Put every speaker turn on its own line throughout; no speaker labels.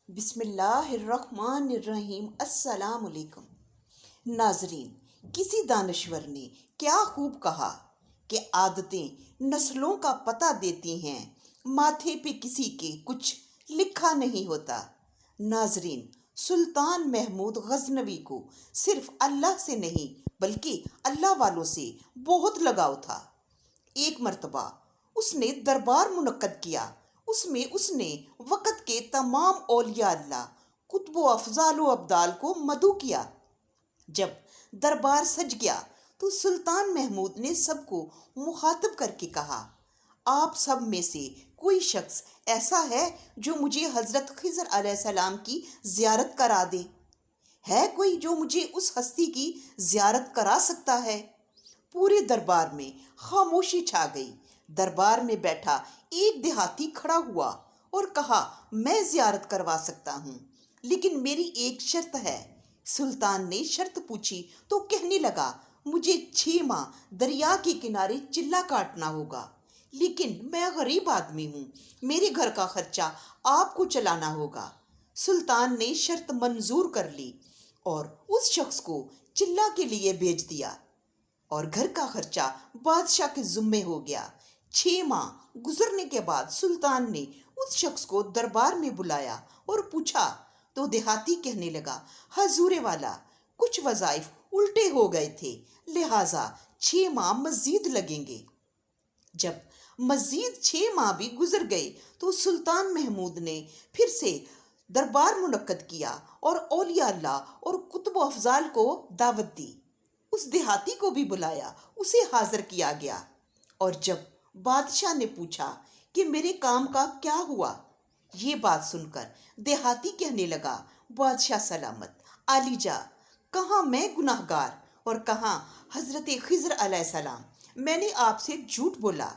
بسم اللہ الرحمن الرحیم۔ السلام علیکم ناظرین، کسی دانشور نے کیا خوب کہا کہ عادتیں نسلوں کا پتہ دیتی ہیں، ماتھے پہ کسی کے کچھ لکھا نہیں ہوتا۔ ناظرین، سلطان محمود غزنوی کو صرف اللہ سے نہیں بلکہ اللہ والوں سے بہت لگاؤ تھا۔ ایک مرتبہ اس نے دربار منعقد کیا۔ اس میں اس نے وقت کے تمام اولیاء اللہ، کتب و افضال و ابدال کو مدعو کیا۔ جب دربار سج گیا تو سلطان محمود نے سب کو مخاطب کر کے کہا، آپ سب میں سے کوئی شخص ایسا ہے جو مجھے حضرت خضر علیہ السلام کی زیارت کرا دے؟ ہے کوئی جو مجھے اس ہستی کی زیارت کرا سکتا ہے؟ پورے دربار میں خاموشی چھا گئی۔ دربار میں بیٹھا ایک دیہاتی کھڑا ہوا اور کہا، میں زیارت کروا سکتا ہوں، لیکن میری ایک شرط ہے۔ سلطان نے شرط پوچھی تو کہنے لگا، مجھے 6 ماہ دریا کے کنارے چلہ کاٹنا ہوگا، لیکن میں غریب آدمی ہوں، میرے گھر کا خرچہ آپ کو چلانا ہوگا۔ سلطان نے شرط منظور کر لی اور اس شخص کو چلہ کے لیے بھیج دیا، اور گھر کا خرچہ بادشاہ کے ذمے ہو گیا۔ 6 ماہ گزرنے کے بعد سلطان نے اس شخص کو دربار میں بلایا اور پوچھا تو دیہاتی کہنے لگا، حضور والا، کچھ وظائف الٹے ہو گئے تھے، لہٰذا 6 ماہ مزید لگیں گے۔ جب مزید 6 ماہ بھی گزر گئے تو سلطان محمود نے پھر سے دربار منعقد کیا اور اولیاء اللہ اور کتب و افضال کو دعوت دی۔ اس دیہاتی کو بھی بلایا، اسے حاضر کیا گیا، اور جب بادشاہ نے پوچھا کہ میرے کام کا کیا ہوا، یہ بات سن کر دیہاتی کہنے لگا، بادشاہ سلامت، عالی جا، کہاں میں گناہ گار اور کہاں حضرت خضر علیہ السلام، میں نے آپ سے جھوٹ بولا،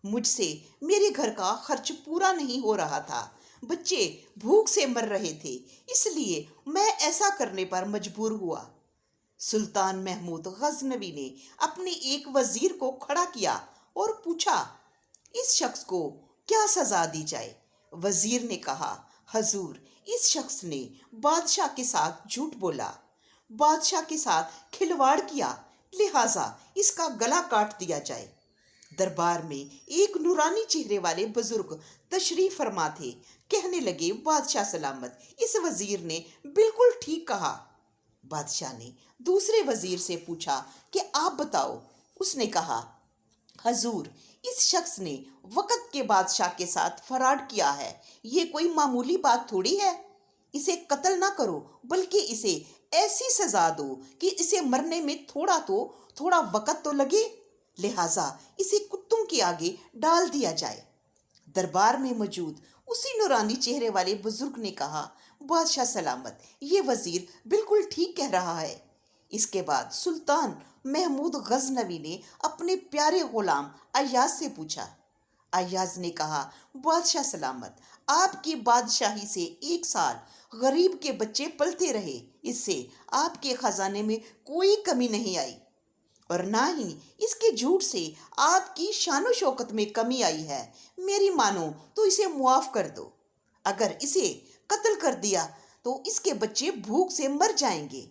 مجھ سے میرے گھر کا خرچ پورا نہیں ہو رہا تھا، بچے بھوک سے مر رہے تھے، اس لیے میں ایسا کرنے پر مجبور ہوا۔ سلطان محمود غزنوی نے اپنے ایک وزیر کو کھڑا کیا اور پوچھا، اس شخص کو کیا سزا دی جائے؟ وزیر نے کہا، حضور، اس شخص نے بادشاہ کے ساتھ جھوٹ بولا، بادشاہ کے ساتھ کھلواڑ کیا، لہٰذا اس کا گلا کاٹ دیا جائے۔ دربار میں ایک نورانی چہرے والے بزرگ تشریف فرما تھے، کہنے لگے، بادشاہ سلامت، اس وزیر نے بالکل ٹھیک کہا۔ بادشاہ نے دوسرے وزیر سے پوچھا کہ آپ بتاؤ۔ اس نے کہا، حضور، اس شخص نے وقت کے بادشاہ کے ساتھ فراڈ کیا ہے، یہ کوئی معمولی بات تھوڑی ہے، اسے قتل نہ کرو بلکہ اسے ایسی سزا دو کہ اسے مرنے میں تھوڑا وقت تو لگے، لہٰذا اسے کتوں کے آگے ڈال دیا جائے۔ دربار میں موجود اسی نورانی چہرے والے بزرگ نے کہا، بادشاہ سلامت، یہ وزیر بالکل ٹھیک کہہ رہا ہے۔ اس کے بعد سلطان محمود غزنوی نے اپنے پیارے غلام ایاز سے پوچھا۔ ایاز نے کہا، بادشاہ سلامت، آپ کی بادشاہی سے 1 سال غریب کے بچے پلتے رہے، اس سے آپ کے خزانے میں کوئی کمی نہیں آئی، اور نہ ہی اس کے جھوٹ سے آپ کی شان و شوکت میں کمی آئی ہے، میری مانو تو اسے معاف کر دو، اگر اسے قتل کر دیا تو اس کے بچے بھوک سے مر جائیں گے۔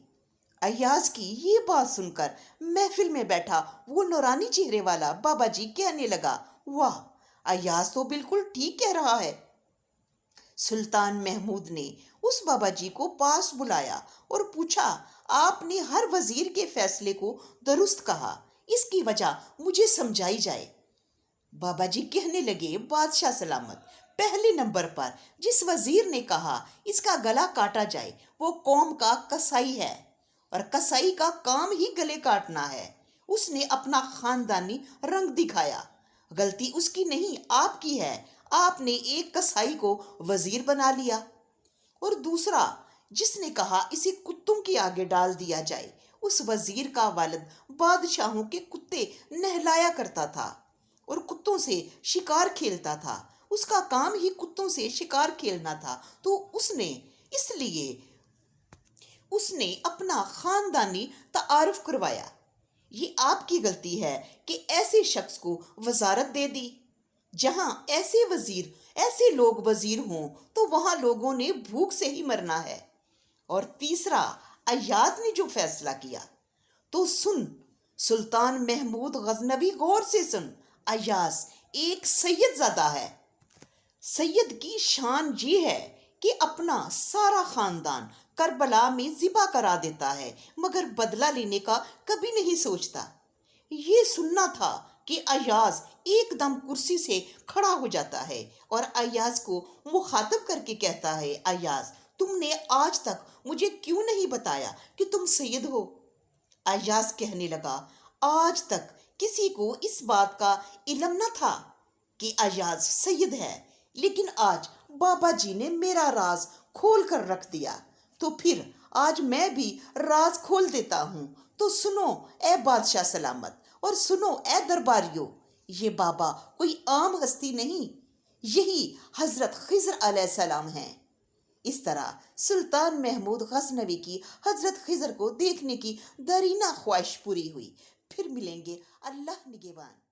ایاز کی یہ بات سن کر محفل میں بیٹھا وہ نورانی چہرے والا بابا جی کہنے لگا، واہ، ایاز تو بالکل ٹھیک کہہ رہا ہے۔ سلطان محمود نے اس بابا جی کو پاس بلایا اور پوچھا، آپ نے ہر وزیر کے فیصلے کو درست کہا، اس کی وجہ مجھے سمجھائی جائے۔ بابا جی کہنے لگے، بادشاہ سلامت، پہلے نمبر پر جس وزیر نے کہا اس کا گلا کاٹا جائے وہ قوم کا قصائی ہے، اور قصائی کا کام ہی گلے کاٹنا ہے، اس نے اپنا خاندانی رنگ دکھایا، غلطی اس کی نہیں آپ کی ہے، آپ نے ایک قصائی کو وزیر بنا لیا۔ اور دوسرا جس نے کہا اسے کتوں کے آگے ڈال دیا جائے، اس وزیر کا والد بادشاہوں کے کتے نہلایا کرتا تھا اور کتوں سے شکار کھیلتا تھا، اس کا کام ہی کتوں سے شکار کھیلنا تھا، تو اس لیے اس نے اپنا خاندانی تعارف کروایا۔ یہ آپ کی غلطی ہے کہ ایسے شخص کو وزارت دے دی۔ جہاں ایسے وزیر ایسے لوگ وزیر ہوں تو وہاں لوگوں نے بھوک سے ہی مرنا ہے۔ اور تیسرا، ایاز نے جو فیصلہ کیا تو سن سلطان محمود غزنوی، غور سے سن۔ ایاز ایک سید زادہ ہے۔ سید کی شان یہ ہے کہ اپنا سارا خاندان کربلا میں ذبح کرا دیتا ہے، مگر بدلہ لینے کا کبھی نہیں سوچتا۔ یہ سننا تھا کہ ایاز ایک دم کرسی سے کھڑا ہو جاتا ہے اور ایاز کو مخاطب کر کے کہتا ہے، ایاز تم نے آج تک مجھے کیوں نہیں بتایا کہ تم سید ہو؟ ایاز کہنے لگا، آج تک کسی کو اس بات کا علم نہ تھا کہ ایاز سید ہے، لیکن آج بابا جی نے میرا راز کھول کر رکھ دیا، تو پھر آج میں بھی راز کھول دیتا ہوں۔ تو سنو اے بادشاہ سلامت، اور سنو اے درباریوں، یہ بابا کوئی عام ہستی نہیں، یہی حضرت خضر علیہ السلام ہیں۔ اس طرح سلطان محمود غزنوی کی حضرت خضر کو دیکھنے کی دیرینہ خواہش پوری ہوئی۔ پھر ملیں گے، اللہ نگہبان۔